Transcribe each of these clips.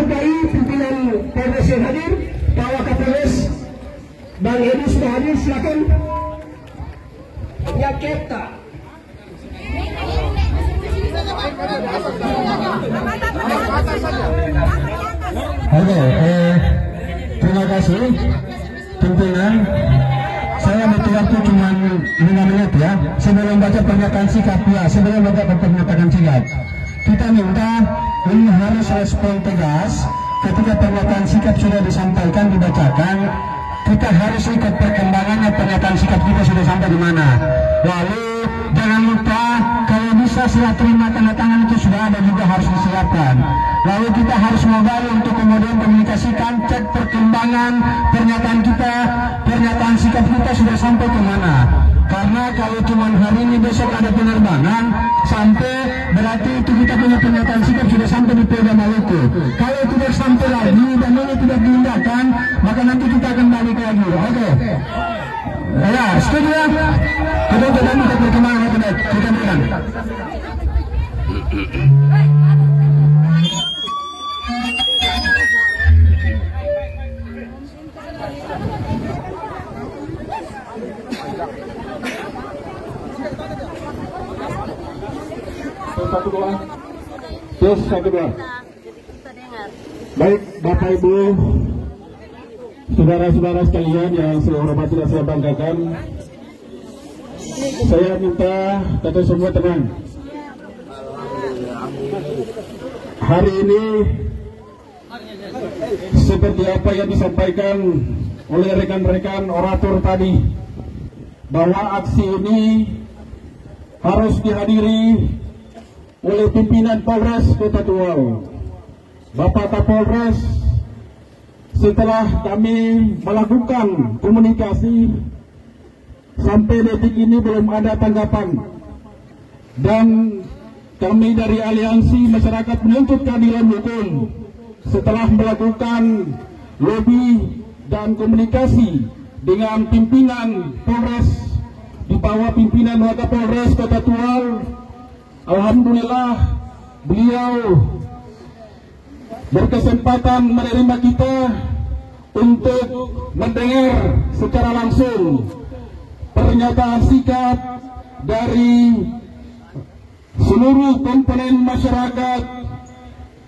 menghargai pimpinan Polres yang hadir. Pak Wakapolres Bang Edi sudah hadir, silakan. Ya kita. Oke, terima kasih pimpinan. Saya butuh waktu cuma 5 menit ya. Sebelum baca pernyataan sikap ya, sebelum baca pernyataan sikap, kita minta ini harus respon tegas ketika pernyataan sikap sudah disampaikan, dibacakan. Kita harus ikut perkembangannya, pernyataan sikap kita sudah sampai di mana. Lalu jangan lupa kalau bisa serah terima tanda tangan itu sudah ada juga harus disiapkan. Lalu kita harus mobile untuk kemudian komunikasikan, cek perkembangan pernyataan kita, pernyataan sikap kita sudah sampai ke mana. Karena kalau cuma hari ini besok ada penerbangan sampai, berarti itu kita punya pernyataan sikap sudah sampai di Polda Maluku. Kalau tidak sampai lagi dan ini tidak diindahkan, maka nanti kita akan balik lagi. Oke. Ya, setuju ya? Kita minta perkembangan kita berikan. Satu dua. Terus satu dua. Baik, Bapak Ibu, saudara-saudara sekalian yang saya hormati dan saya banggakan, saya minta kita semua tenang. Hari ini seperti apa yang disampaikan oleh rekan-rekan orator tadi, bahwa aksi ini harus dihadiri oleh pimpinan Polres Kota Tual, Bapak Kapolres. Setelah kami melakukan komunikasi, sampai detik ini belum ada tanggapan, dan kami dari Aliansi Masyarakat Menuntut Keadilan Hukum setelah melakukan lobby dan komunikasi dengan pimpinan Polres di bawah pimpinan Wakapolres Kota Tual, alhamdulillah beliau berkesempatan menerima kita untuk mendengar secara langsung pernyataan sikap dari seluruh komponen masyarakat,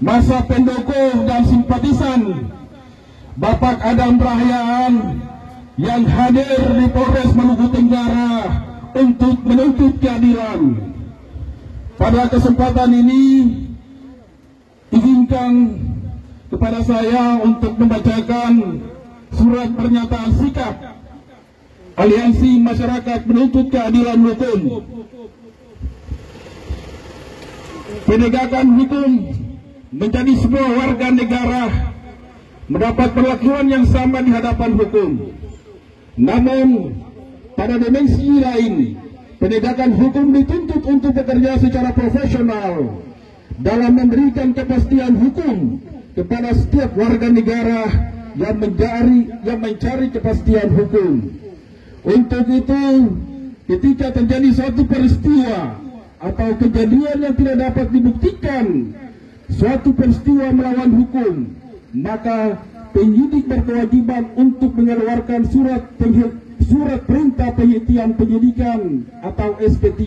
masa pendukung dan simpatisan Bapak Adam Rahyaan yang hadir di Polres Maluku Tenggara untuk menuntut keadilan. Pada kesempatan ini izinkan kepada saya untuk membacakan surat pernyataan sikap Aliansi Masyarakat Menuntut Keadilan Hukum. Penegakan hukum menjadi sebuah warga negara mendapat perlakuan yang sama di hadapan hukum. Namun pada dimensi lain, penegakan hukum dituntut untuk bekerja secara profesional dalam memberikan kepastian hukum kepada setiap warga negara yang mencari kepastian hukum. Untuk itu, ketika terjadi suatu peristiwa atau kejadian yang tidak dapat dibuktikan, suatu peristiwa melawan hukum, maka penyidik berkewajiban untuk mengeluarkan surat perintah penghentian penyidikan atau SP3.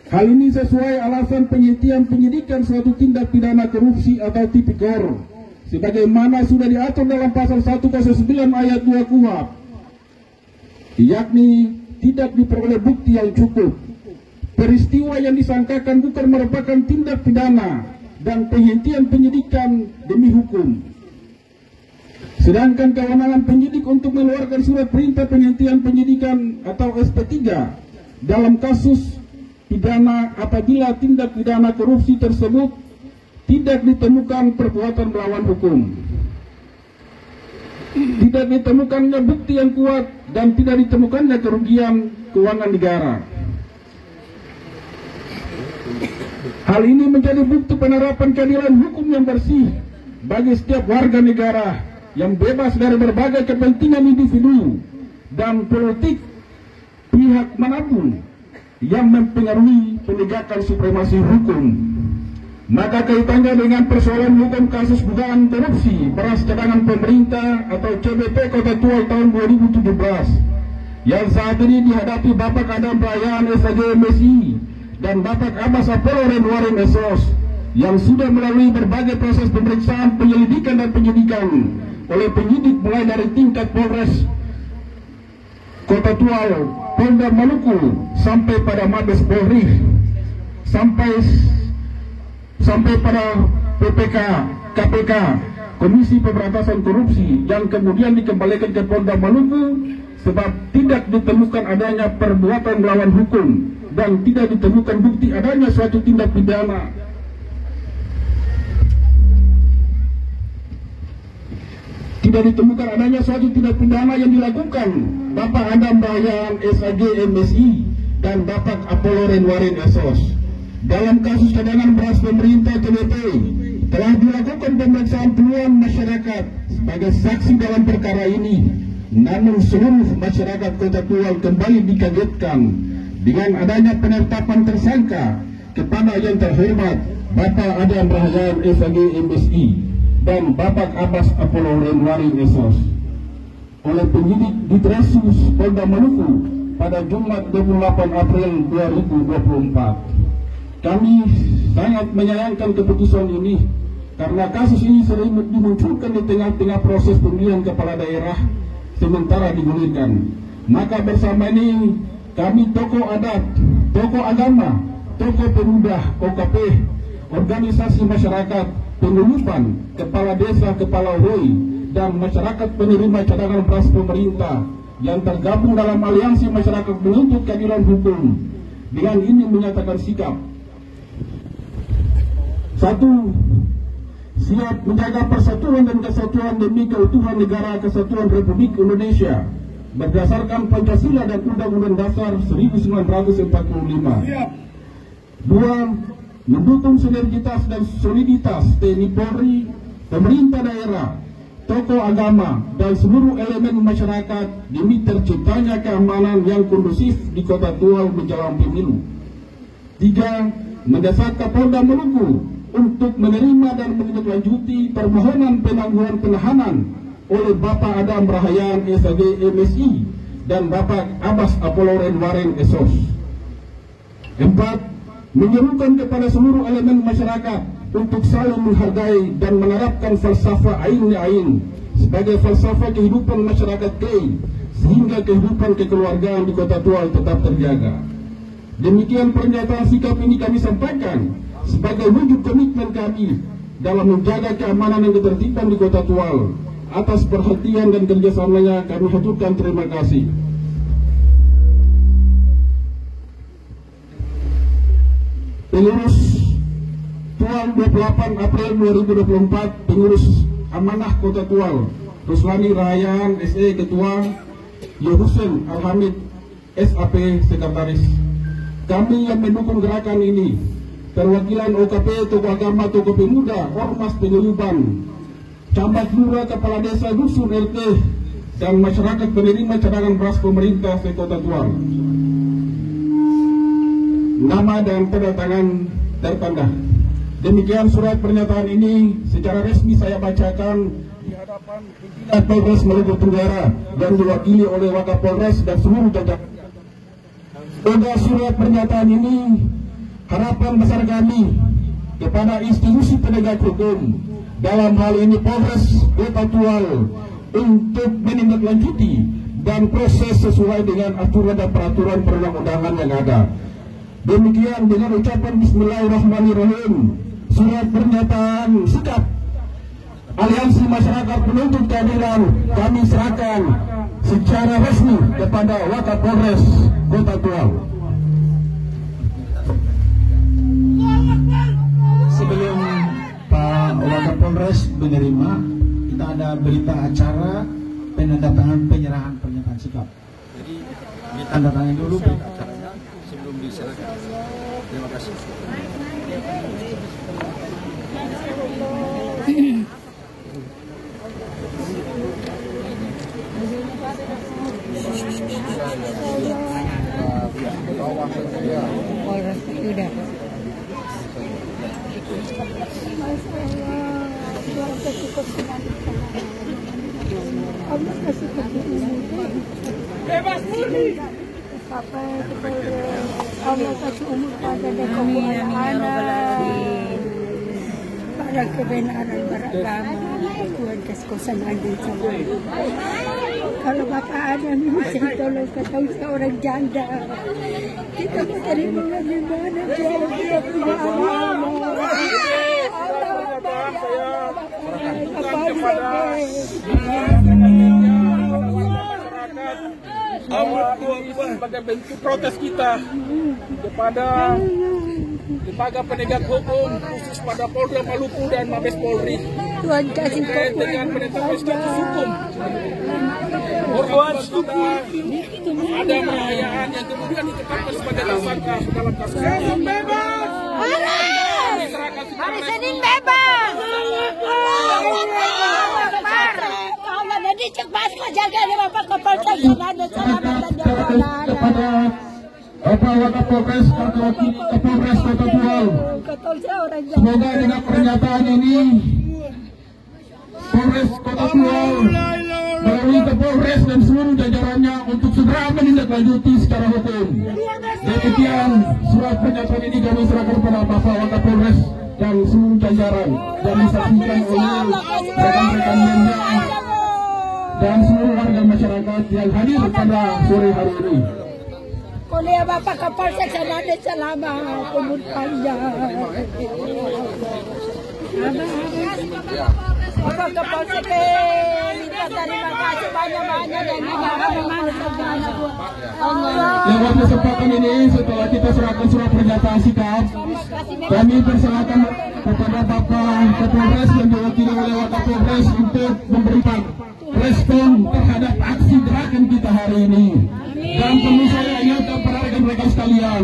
Hal ini sesuai alasan penghentian penyidikan suatu tindak pidana korupsi atau tipikor, sebagaimana sudah diatur dalam pasal 109 ayat 2 KUHP, yakni tidak diperoleh bukti yang cukup. Peristiwa yang disangkakan bukan merupakan tindak pidana dan penghentian penyidikan demi hukum. Sedangkan kewenangan penyidik untuk mengeluarkan surat perintah penghentian penyidikan atau SP3 dalam kasus pidana apabila tindak pidana korupsi tersebut tidak ditemukan perbuatan melawan hukum, tidak ditemukannya bukti yang kuat, dan tidak ditemukannya kerugian keuangan negara. Hal ini menjadi bukti penerapan keadilan hukum yang bersih bagi setiap warga negara yang bebas dari berbagai kepentingan individu dan politik pihak manapun yang mempengaruhi penegakan supremasi hukum. maka kaitannya dengan persoalan hukum kasus dugaan korupsi beras cadangan pemerintah atau CBP Kota Tual tahun 2017 yang saat ini dihadapi Bapak Adam Brahyan SAG MSI dan Bapak Abbas Apollo Renwarin SOS yang sudah melalui berbagai proses pemeriksaan, penyelidikan dan penyidikan oleh penyidik mulai dari tingkat Polres Kota Tual, Polda Maluku sampai pada Mabes Polri, sampai pada PPK, KPK, Komisi Pemberantasan Korupsi yang kemudian dikembalikan ke Polda Maluku sebab tidak ditemukan adanya perbuatan melawan hukum dan tidak ditemukan bukti adanya suatu tindak pidana. Tidak ditemukan adanya suatu tindak pidana yang dilakukan Bapak Adam Brahyan SAG MSI dan Bapak Apollo Renwarin SOS. Dalam kasus cadangan beras pemerintah CBP telah dilakukan pemeriksaan puluhan masyarakat sebagai saksi dalam perkara ini. Namun seluruh masyarakat Kota Tual kembali dikagetkan dengan adanya penetapan tersangka kepada yang terhormat Bapak Adam Brahyan SAG MSI dan Bapak Abbas Apollo Renwarin SOS oleh penyidik di Treskrimsus Polda Maluku pada Jumat 28 April 2024. Kami sangat menyayangkan keputusan ini karena kasus ini sering dimunculkan di tengah-tengah proses pemilihan kepala daerah sementara digulirkan. Maka bersama ini kami tokoh adat, tokoh agama, tokoh pemuda, OKP, organisasi masyarakat, pengulupan, kepala desa, kepala ROI, dan masyarakat penerima cadangan beras pemerintah yang tergabung dalam aliansi masyarakat menuntut keadilan hukum. Dengan ini menyatakan sikap. 1. Siap menjaga persatuan dan kesatuan demi keutuhan negara Kesatuan Republik Indonesia berdasarkan Pancasila dan Undang-Undang Dasar 1945. 2. Mendukung sinergitas dan soliditas TNI Polri, pemerintah daerah, tokoh agama, dan seluruh elemen masyarakat demi terciptanya keamanan yang kondusif di Kota Tual menjelang pemilu. 3. Mendesak Kapolda Maluku untuk menerima dan menindaklanjuti permohonan penangguhan penahanan oleh Bapak Adam Brahyan SAG MSI dan Bapak Abbas Apollo Renwarin SOS. 4. Menyerukan kepada seluruh elemen masyarakat untuk saling menghargai dan menerapkan falsafah ain sebagai falsafah kehidupan masyarakat sehingga kehidupan kekeluargaan di Kota Tual tetap terjaga. Demikian pernyataan sikap ini kami sampaikan sebagai wujud komitmen kami dalam menjaga keamanan dan ketertiban di Kota Tual. Atas perhatian dan kerjasamanya kami haturkan terima kasih. Pengurus Tual 28 April 2024, pengurus amanah Kota Tual, Ruslani Rahayan SE Ketua, Yohusen Alhamid SAP Sekretaris. Kami yang mendukung gerakan ini, perwakilan OKP, tokoh agama, tokoh pemuda, ormas penguyuban, camat lurah, kepala desa, dusun, RT, dan masyarakat penerima cadangan beras pemerintah Kota Tual. Nama dan tanda tangan tertanda. Demikian surat pernyataan ini secara resmi saya bacakan di hadapan pimpinan Polres Maluku Tenggara dan diwakili oleh Wakapolres dan seluruh jajaran. Pada surat pernyataan ini, harapan besar kami kepada institusi penegak hukum, dalam hal ini Polres Kota Tual, untuk menindaklanjuti dan proses sesuai dengan aturan dan peraturan perundang-undangan yang ada. Demikian dengan ucapan Bismillahirrahmanirrahim, surat pernyataan sikap Aliansi Masyarakat Penuntut Keadilan kami serahkan secara resmi kepada Wakapolres Kota Tual. Sebelum Pak Wakapolres menerima, kita ada berita acara penandatangan penyerahan pernyataan sikap. Jadi ditandatangani dulu berita acaranya sebelum diserahkan. Terima kasih. Polres sudah. kasih kekuatan. Allah kasih kekuatan. Bebas murni. Sampai Allah kasih umur panjang dan kekuatan anak. Para kebenaran beragama, Tuhan kasih kesenangan sama. Kalau Bapak ada minta tolong ketemu seorang janda, kita mencari bagaimana biar kita punya anak. Sebagai bentuk protes kita kepada lembaga penegak hukum khusus pada Polda Maluku dan Mabes Polri Tuhan kasih terkait dengan penetapan status hukum korban ada perayaan yang kemudian ditetapkan sebagai tersangka dalam kasus ini. Hari Senin bebas. Kalau nanti cepat jaga nih Bapak kapal ada selamat dan kepada Bapak Wakapolres Kapolres Kota Tual. Semoga dengan pernyataan ini Polres Kota Tual melalui Kapolres dan seluruh jajarannya untuk segera menindaklanjuti secara hukum. Demikian surat pernyataan ini kami serahkan kepada Bapak Wakapolres dan seluruh jajaran dan disaksikan oleh rekan-rekan media dan seluruh warga masyarakat yang hadir pada sore hari ini. Kuliah Bapak Kapolsek selamat selamat umur panjang. Bapak Kapolsek minta terima kasih banyak-banyak dan lewat kesempatan ini setelah kita serahkan surat pernyataan sikap, kami persilakan kepada Bapak Kapolres yang diwakili oleh Wakapolres untuk memberikan respon terhadap aksi gerakan kita hari ini. Dan perlu saya ingatkan para rekan-rekan sekalian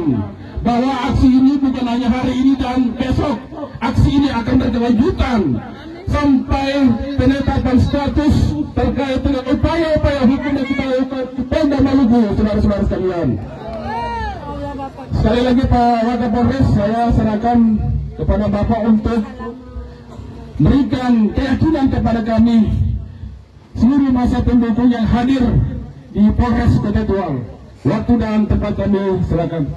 bahwa aksi ini bukan hanya hari ini dan besok. Aksi ini akan berkelanjutan sampai penetapan status terkait dengan upaya-upaya hukum yang kita lakukan di Polda Maluku, saudara-saudara sekalian. Sekali lagi Pak Wakapolres, saya serahkan kepada Bapak untuk memberikan keyakinan kepada kami seluruh masa pendukung yang hadir di Polres Kota Tual. Waktu dan tempat kami silakan.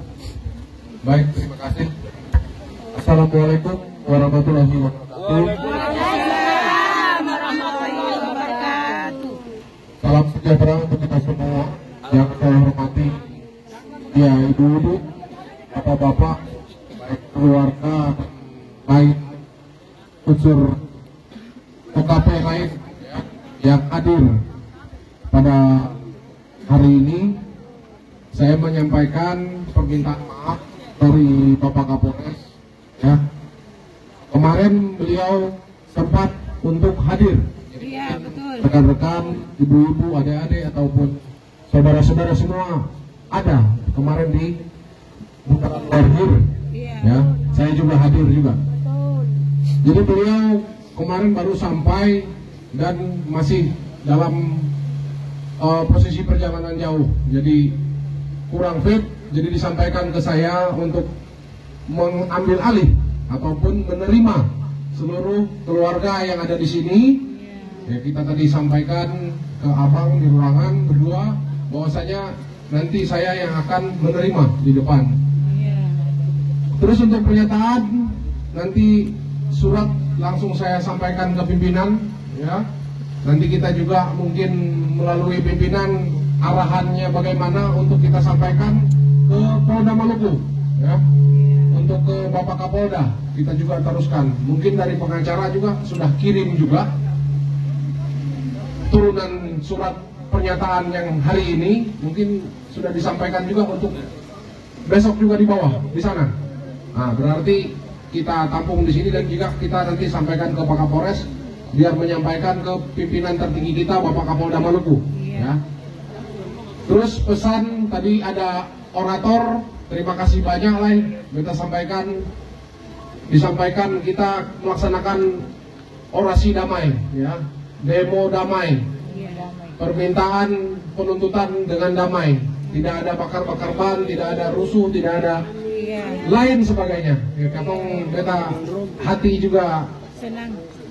Baik, terima kasih. Assalamualaikum warahmatullahi wabarakatuh. Salam sejahtera untuk kita semua yang saya hormati, ya ibu-ibu, bapak-bapak, baik keluarga lain, unsur OKP lain yang hadir pada hari ini. Saya menyampaikan permintaan maaf dari Bapak Kapolres. Ya, kemarin beliau sempat untuk hadir. Iya, betul. Rekan-rekan, ibu-ibu, adik-adik ataupun saudara-saudara semua ada kemarin di putaran lahir. Ya, saya juga hadir juga. Jadi beliau kemarin baru sampai dan masih dalam posisi perjalanan jauh, jadi kurang fit, jadi disampaikan ke saya untuk mengambil alih ataupun menerima seluruh keluarga yang ada di sini. Ya, kita tadi sampaikan ke abang di ruangan berdua bahwasanya nanti saya yang akan menerima di depan. Terus untuk pernyataan nanti surat langsung saya sampaikan ke pimpinan, ya. Nanti kita juga mungkin melalui pimpinan arahannya bagaimana untuk kita sampaikan ke Polda Maluku, ya. Untuk ke Bapak Kapolda kita juga teruskan. Mungkin dari pengacara juga sudah kirim juga turunan surat pernyataan yang hari ini, mungkin sudah disampaikan juga untuk besok juga di bawah di sana. Nah, berarti kita tampung di sini dan juga kita nanti sampaikan ke Pak Kapolres biar menyampaikan ke pimpinan tertinggi kita Bapak Kapolda Maluku. Ya. Terus pesan tadi ada orator, terima kasih banyak lah kita disampaikan kita melaksanakan orasi damai, ya, demo damai, permintaan penuntutan dengan damai, tidak ada bakar-bakar ban, tidak ada rusuh, tidak ada lain sebagainya. Ya, kapong beta hati juga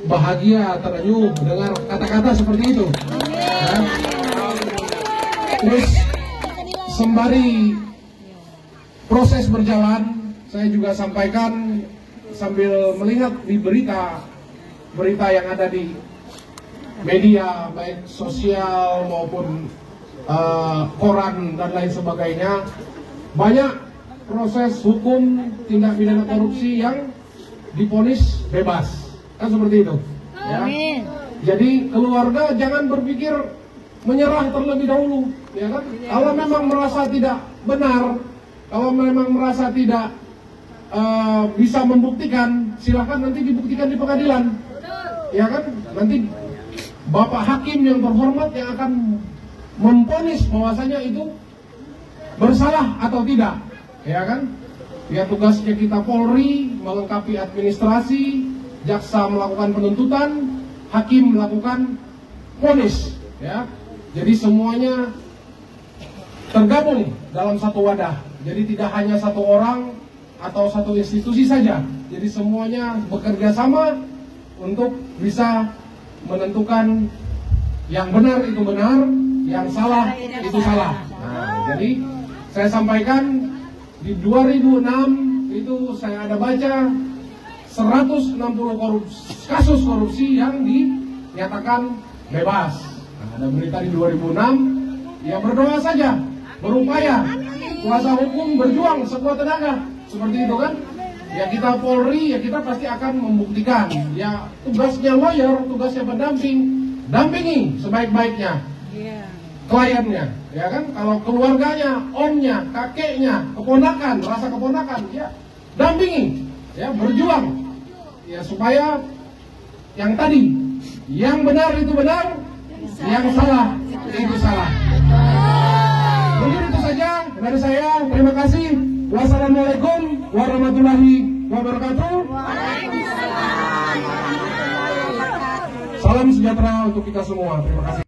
bahagia, terenyuh dengar kata-kata seperti itu. Ya. Terus sembari proses berjalan, saya juga sampaikan sambil melihat di berita yang ada di media, baik sosial maupun koran dan lain sebagainya, banyak proses hukum tindak pidana korupsi yang divonis bebas, kan seperti itu. Ya. Jadi keluarga jangan berpikir menyerah terlebih dahulu, ya kan? Kalau memang merasa tidak benar, kalau memang merasa tidak bisa membuktikan, silahkan nanti dibuktikan di pengadilan, ya kan? Nanti Bapak Hakim yang terhormat yang akan memvonis bahwasanya itu bersalah atau tidak, ya kan? Ya, tugasnya kita Polri melengkapi administrasi, jaksa melakukan penuntutan, hakim melakukan vonis, ya. Jadi semuanya tergabung dalam satu wadah. Jadi tidak hanya satu orang atau satu institusi saja. Jadi semuanya bekerja sama untuk bisa menentukan yang benar itu benar, yang salah itu salah. Nah, jadi saya sampaikan di 2006 itu saya ada baca 160 kasus korupsi yang dinyatakan bebas. Nah, ada berita di 2006, ya berdoa saja, berupaya, kuasa hukum berjuang sekuat tenaga, seperti itu kan? Ya kita Polri, ya kita pasti akan membuktikan. Ya tugasnya lawyer, tugasnya pendamping, dampingi sebaik-baiknya kliennya, ya kan? Kalau keluarganya, omnya, kakeknya, keponakan, rasa keponakan, ya dampingi, ya berjuang, ya supaya yang tadi, yang benar itu benar, yang salah itu salah. Mungkin itu saja dari saya. Terima kasih. Wassalamualaikum warahmatullahi wabarakatuh. Salam sejahtera untuk kita semua. Terima kasih.